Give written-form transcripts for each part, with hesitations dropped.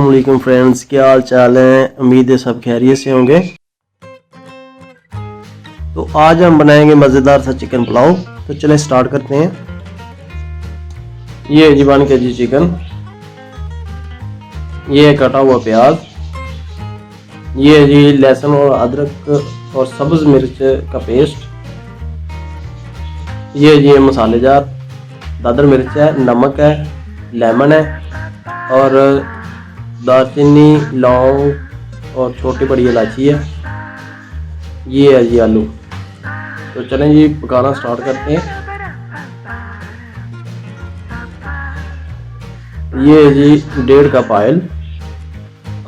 अस्सलामुअलैकुम फ्रेंड्स, क्या हाल चाल है। उम्मीद है सब खैरियत से होंगे। तो आज हम बनाएंगे मज़ेदार सा चिकन पुलाव। तो चलें स्टार्ट करते हैं। ये है जी 1 kg चिकन, ये है कटा हुआ प्याज, ये है जी लहसुन और अदरक और सब्ज़ मिर्च का पेस्ट, ये है जी मसाले जार, दादर मिर्च है, नमक है, लेमन है और दालचीनी, लौंग और छोटी बड़ी इलायची है। ये है जी आलू। तो चलें जी पकाना स्टार्ट करते हैं। ये है जी 1.5 कप ऑयल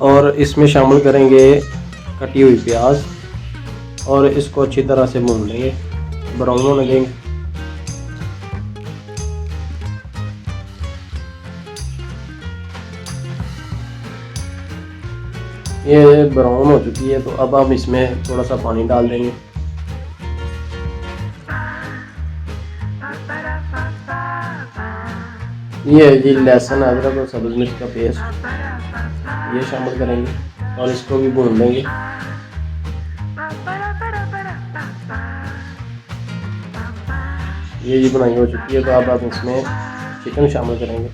और इसमें शामिल करेंगे कटी हुई प्याज और इसको अच्छी तरह से भून लेंगे, ब्राउन होने देंगे। ये ब्राउन हो चुकी है, तो अब हम इसमें थोड़ा सा पानी डाल देंगे। ये है जी लहसुन, अदरक और सब्ज़ मिर्च का पेस्ट, ये शामिल करेंगे और इसको भी भून लेंगे। ये जी बनाई हो चुकी है, तो अब हम इसमें चिकन शामिल करेंगे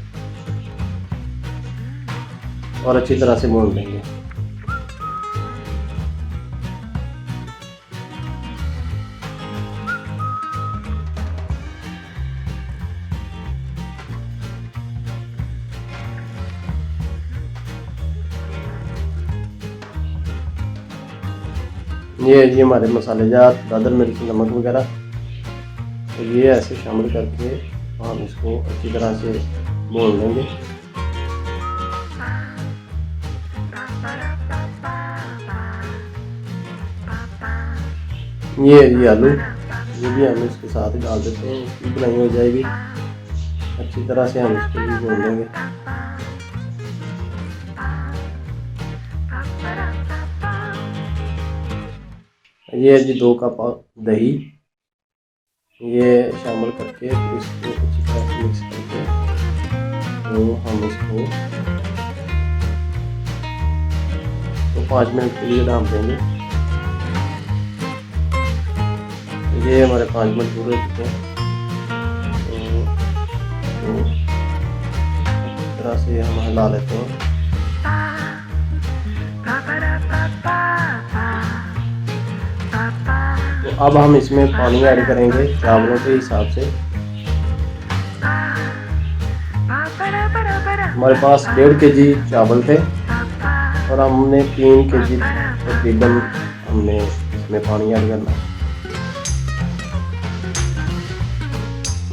और अच्छी तरह से भून लेंगे। ये है जी हमारे मसाले जार, दादर मिर्च, नमक वगैरह, तो ये ऐसे शामिल करके हम इसको अच्छी तरह से भून लेंगे। ये है जी आलू, ये भी हम इसके साथ ही डाल देते हैं, इसकी बनाई हो जाएगी। अच्छी तरह से हम इसको भी भून लेंगे। ये है जी 2 कप दही, ये शामिल करके फिर इसको अच्छी तरह से मिक्स करके तो हम इसको 5 मिनट के लिए ढाँप देंगे। ये हमारे 5 मिनट पूरे हो चुके हैं। तो अच्छी तरह से हम हिला लेते हैं। तो अब हम इसमें पानी ऐड करेंगे चावलों के हिसाब से। हमारे पास 1.5 kg चावल थे और हमने 3 kg तकरीबन हमने इसमें पानी ऐड करना।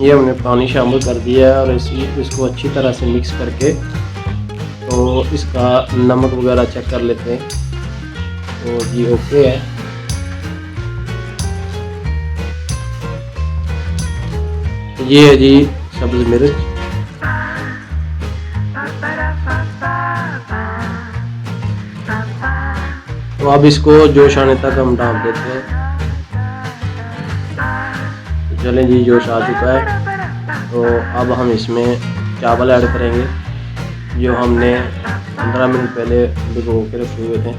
ये हमने पानी शामिल कर दिया है और इसको अच्छी तरह से मिक्स करके तो इसका नमक वगैरह चेक कर लेते हैं। तो जी ओके है। ये है जी सब्ज़ मिर्च, तो अब इसको जोश आने तक हम डाल देते हैं। तो चलें जी जोश आ चुका है, तो अब हम इसमें चावल ऐड करेंगे जो हमने 15 मिनट पहले भिगो के रखे हुए थे।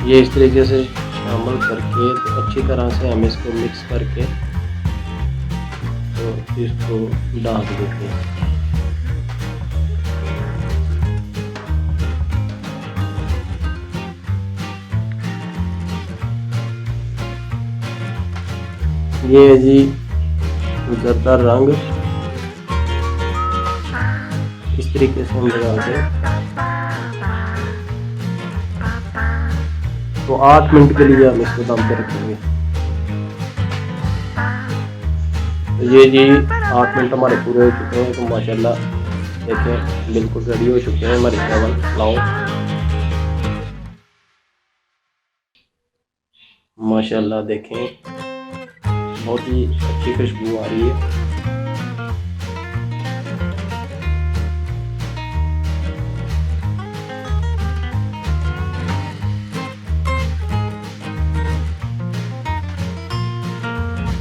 ये इस तरीके से शामिल करके तो अच्छी तरह से हम इसको मिक्स करके तो इसको डाल देते हैं। ये है जी जर्दा रंग, इस तरीके से हम लगाते हैं। तो 8 मिनट के लिए हम इसको दम पे रखेंगे। तो ये जी 8 मिनट हमारे पूरे हो चुके हैं। तो माशाल्लाह देखें बिल्कुल रेडी हो चुके हैं हमारे चावल पुलाव। माशाल्लाह देखें बहुत ही अच्छी खुशबू आ रही है।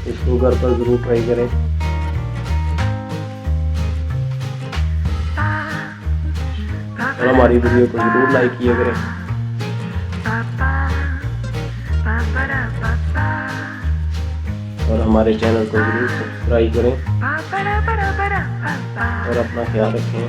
इसको तो घर पर ज़रूर ट्राई करें। और हमारी वीडियो को ज़रूर लाइक किया करें। और हमारे चैनल को ज़रूर सब्सक्राइब करें और अपना ख्याल रखें।